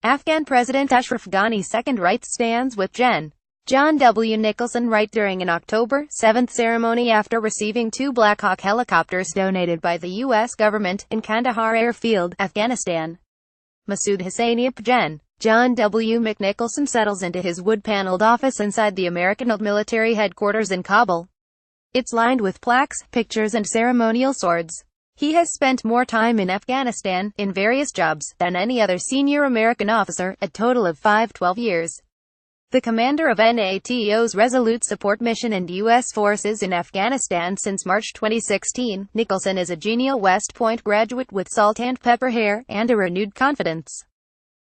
Afghan President Ashraf Ghani's second right stands with John W. Nicholson right during an October 7 ceremony after receiving 2 Black Hawk helicopters donated by the U.S. government in Kandahar airfield, Afghanistan. Masood Hosseini. John W. McNicholson settles into his wood-paneled office inside the American military headquarters in Kabul. It's lined with plaques, pictures and ceremonial swords. He has spent more time in Afghanistan, in various jobs, than any other senior American officer, a total of 12 years. The commander of NATO's Resolute Support Mission and U.S. forces in Afghanistan since March 2016, Nicholson is a genial West Point graduate with salt and pepper hair, and a renewed confidence.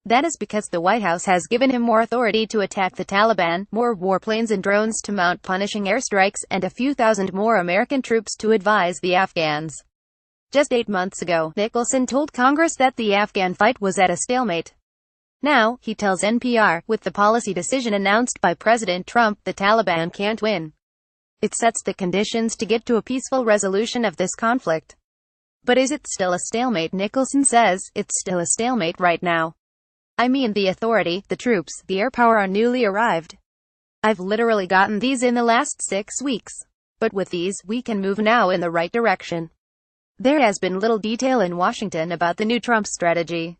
That is because the White House has given him more authority to attack the Taliban, more warplanes and drones to mount punishing airstrikes, and a few thousand more American troops to advise the Afghans. Just 8 months ago, Nicholson told Congress that the Afghan fight was at a stalemate. Now, he tells NPR, with the policy decision announced by President Trump, the Taliban can't win. It sets the conditions to get to a peaceful resolution of this conflict. But is it still a stalemate? Nicholson says, it's still a stalemate right now. I mean, the authority, the troops, the air power are newly arrived. I've literally gotten these in the last 6 weeks. But with these, we can move now in the right direction. There has been little detail in Washington about the new Trump strategy.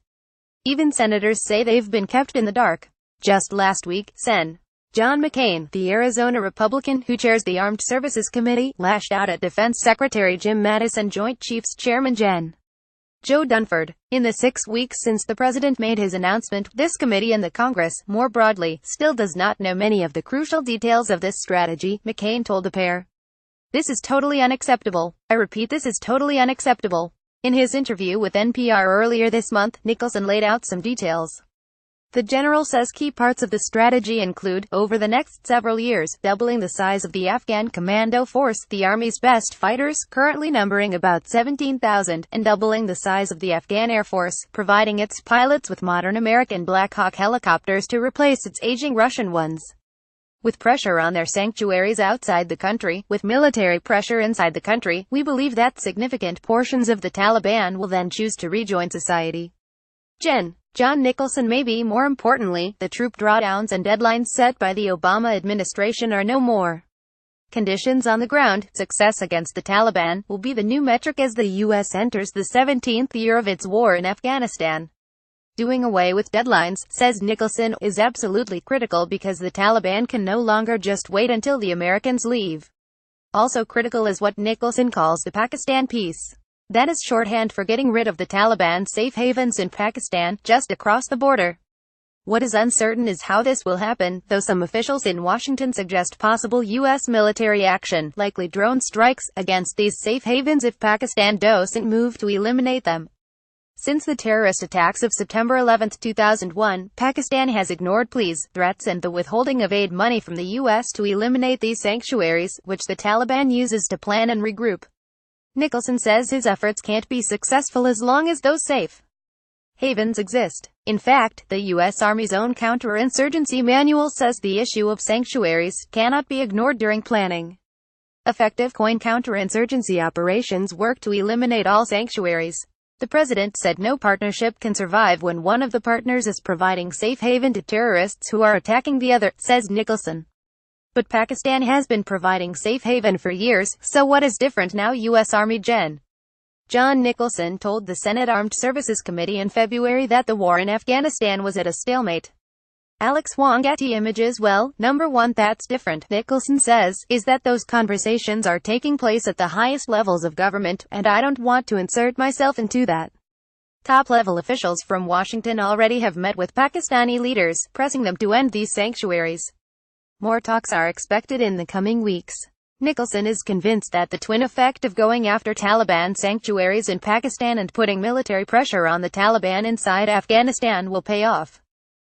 Even senators say they've been kept in the dark. Just last week, Sen. John McCain, the Arizona Republican who chairs the Armed Services Committee, lashed out at Defense Secretary Jim Mattis and Joint Chiefs Chairman Joe Dunford. In the 6 weeks since the president made his announcement, this committee and the Congress, more broadly, still does not know many of the crucial details of this strategy, McCain told the pair. This is totally unacceptable. I repeat, this is totally unacceptable. In his interview with NPR earlier this month, Nicholson laid out some details. The general says key parts of the strategy include, over the next several years, doubling the size of the Afghan commando force, the Army's best fighters, currently numbering about 17,000, and doubling the size of the Afghan Air Force, providing its pilots with modern American Black Hawk helicopters to replace its aging Russian ones. With pressure on their sanctuaries outside the country, with military pressure inside the country, we believe that significant portions of the Taliban will then choose to rejoin society. John Nicholson. Maybe more importantly, the troop drawdowns and deadlines set by the Obama administration are no more. Conditions on the ground, success against the Taliban, will be the new metric as the U.S. enters the 17th year of its war in Afghanistan. Doing away with deadlines, says Nicholson, is absolutely critical because the Taliban can no longer just wait until the Americans leave. Also critical is what Nicholson calls the Pakistan peace. That is shorthand for getting rid of the Taliban safe havens in Pakistan, just across the border. What is uncertain is how this will happen, though some officials in Washington suggest possible U.S. military action, likely drone strikes, against these safe havens if Pakistan doesn't move to eliminate them. Since the terrorist attacks of September 11, 2001, Pakistan has ignored pleas, threats and the withholding of aid money from the U.S. to eliminate these sanctuaries, which the Taliban uses to plan and regroup. Nicholson says his efforts can't be successful as long as those safe havens exist. In fact, the U.S. Army's own counterinsurgency manual says the issue of sanctuaries cannot be ignored during planning. Effective counterinsurgency operations work to eliminate all sanctuaries. The president said no partnership can survive when one of the partners is providing safe haven to terrorists who are attacking the other, says Nicholson. But Pakistan has been providing safe haven for years, so what is different now? U.S. Army John Nicholson told the Senate Armed Services Committee in February that the war in Afghanistan was at a stalemate. Alex Wong at Images. Well, number one, that's different, Nicholson says, is that those conversations are taking place at the highest levels of government, and I don't want to insert myself into that. Top-level officials from Washington already have met with Pakistani leaders, pressing them to end these sanctuaries. More talks are expected in the coming weeks. Nicholson is convinced that the twin effect of going after Taliban sanctuaries in Pakistan and putting military pressure on the Taliban inside Afghanistan will pay off.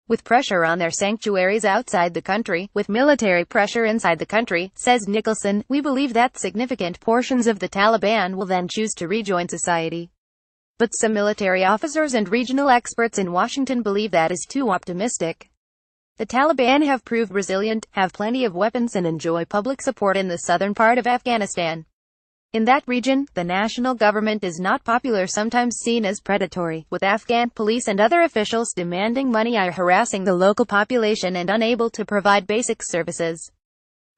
With pressure on their sanctuaries outside the country, with military pressure inside the country, says Nicholson, we believe that significant portions of the Taliban will then choose to rejoin society. But some military officers and regional experts in Washington believe that is too optimistic. The Taliban have proved resilient, have plenty of weapons and enjoy public support in the southern part of Afghanistan. In that region, the national government is not popular, sometimes seen as predatory, with Afghan police and other officials demanding money or harassing the local population and unable to provide basic services.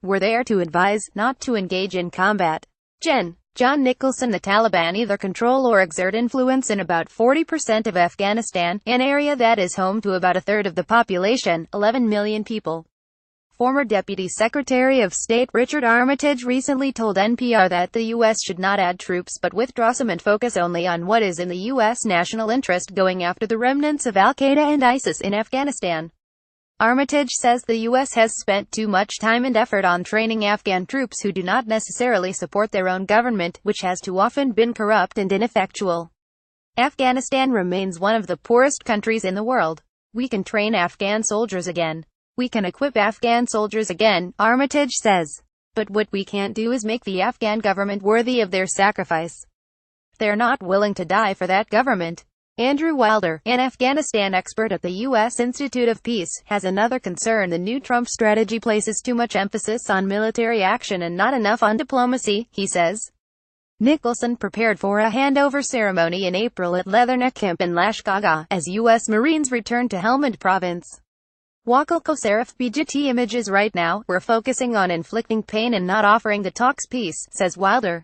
We're there to advise, not to engage in combat. John Nicholson. The Taliban either control or exert influence in about 40% of Afghanistan, an area that is home to about a third of the population, 11 million people. Former Deputy Secretary of State Richard Armitage recently told NPR that the U.S. should not add troops but withdraw some and focus only on what is in the U.S. national interest, going after the remnants of al-Qaeda and ISIS in Afghanistan. Armitage says the U.S. has spent too much time and effort on training Afghan troops who do not necessarily support their own government, which has too often been corrupt and ineffectual. Afghanistan remains one of the poorest countries in the world. We can train Afghan soldiers again. We can equip Afghan soldiers again, Armitage says. But what we can't do is make the Afghan government worthy of their sacrifice. They're not willing to die for that government. Andrew Wilder, an Afghanistan expert at the U.S. Institute of Peace, has another concern. The new Trump strategy places too much emphasis on military action and not enough on diplomacy, he says. Nicholson prepared for a handover ceremony in April at Leatherneck Camp in Lashkargah, as U.S. Marines returned to Helmand Province. Wakil Sarif BGT images. Right now, we're focusing on inflicting pain and not offering the talks peace, says Wilder.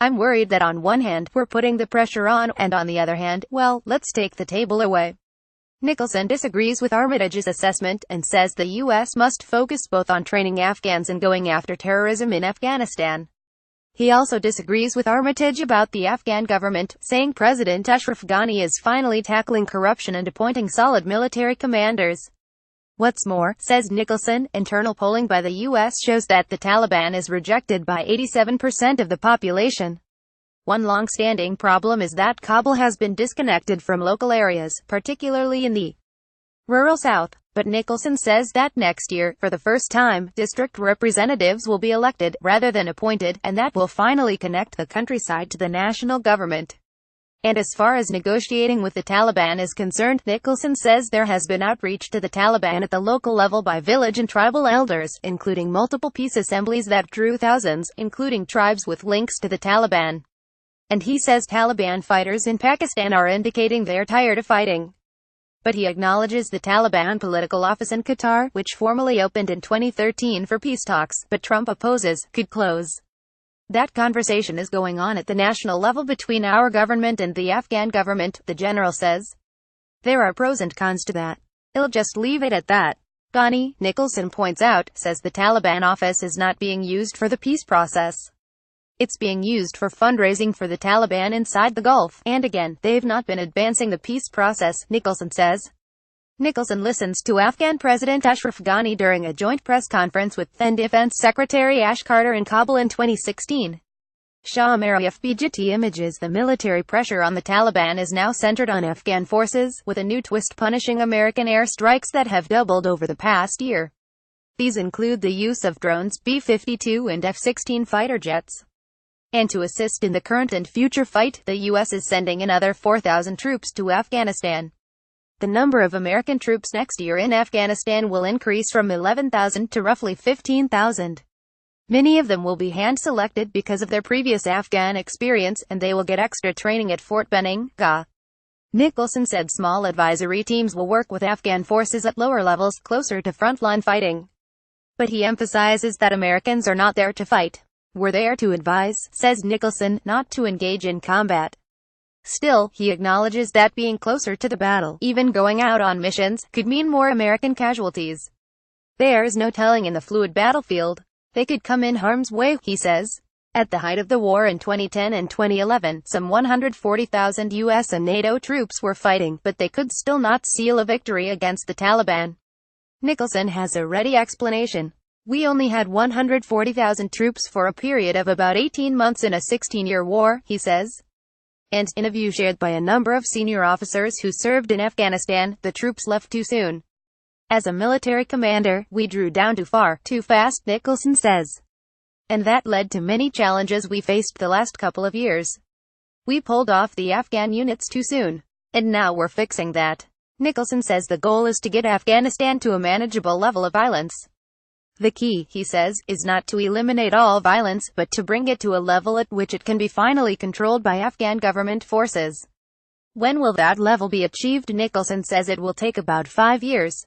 I'm worried that on one hand, we're putting the pressure on, and on the other hand, well, let's take the table away. Nicholson disagrees with Armitage's assessment, and says the U.S. must focus both on training Afghans and going after terrorism in Afghanistan. He also disagrees with Armitage about the Afghan government, saying President Ashraf Ghani is finally tackling corruption and appointing solid military commanders. What's more, says Nicholson, internal polling by the U.S. shows that the Taliban is rejected by 87% of the population. One long-standing problem is that Kabul has been disconnected from local areas, particularly in the rural south. But Nicholson says that next year, for the first time, district representatives will be elected, rather than appointed, and that will finally connect the countryside to the national government. And as far as negotiating with the Taliban is concerned, Nicholson says there has been outreach to the Taliban at the local level by village and tribal elders, including multiple peace assemblies that drew thousands, including tribes with links to the Taliban. And he says Taliban fighters in Pakistan are indicating they're tired of fighting. But he acknowledges the Taliban political office in Qatar, which formally opened in 2013 for peace talks, but Trump opposes, could close. That conversation is going on at the national level between our government and the Afghan government, the general says. There are pros and cons to that. I'll just leave it at that. Ghani, Nicholson points out, says the Taliban office is not being used for the peace process. It's being used for fundraising for the Taliban inside the Gulf, and again, they've not been advancing the peace process, Nicholson says. Nicholson listens to Afghan President Ashraf Ghani during a joint press conference with then Defense Secretary Ash Carter in Kabul in 2016. Shah Marif BGT images. The military pressure on the Taliban is now centered on Afghan forces, with a new twist punishing American airstrikes that have doubled over the past year. These include the use of drones, B-52 and F-16 fighter jets. And to assist in the current and future fight, the U.S. is sending another 4,000 troops to Afghanistan. The number of American troops next year in Afghanistan will increase from 11,000 to roughly 15,000. Many of them will be hand-selected because of their previous Afghan experience, and they will get extra training at Fort Benning, GA. Nicholson said small advisory teams will work with Afghan forces at lower levels, closer to frontline fighting. But he emphasizes that Americans are not there to fight. We're there to advise, says Nicholson, not to engage in combat. Still, he acknowledges that being closer to the battle, even going out on missions, could mean more American casualties. There's no telling in the fluid battlefield. They could come in harm's way, he says. At the height of the war in 2010 and 2011, some 140,000 U.S. and NATO troops were fighting, but they could still not seal a victory against the Taliban. Nicholson has a ready explanation. We only had 140,000 troops for a period of about 18 months in a 16-year war, he says. And, in a view shared by a number of senior officers who served in Afghanistan, the troops left too soon. As a military commander, we drew down too far, too fast, Nicholson says. And that led to many challenges we faced the last couple of years. We pulled off the Afghan units too soon. And now we're fixing that. Nicholson says the goal is to get Afghanistan to a manageable level of violence. The key, he says, is not to eliminate all violence, but to bring it to a level at which it can be finally controlled by Afghan government forces. When will that level be achieved? Nicholson says it will take about 5 years.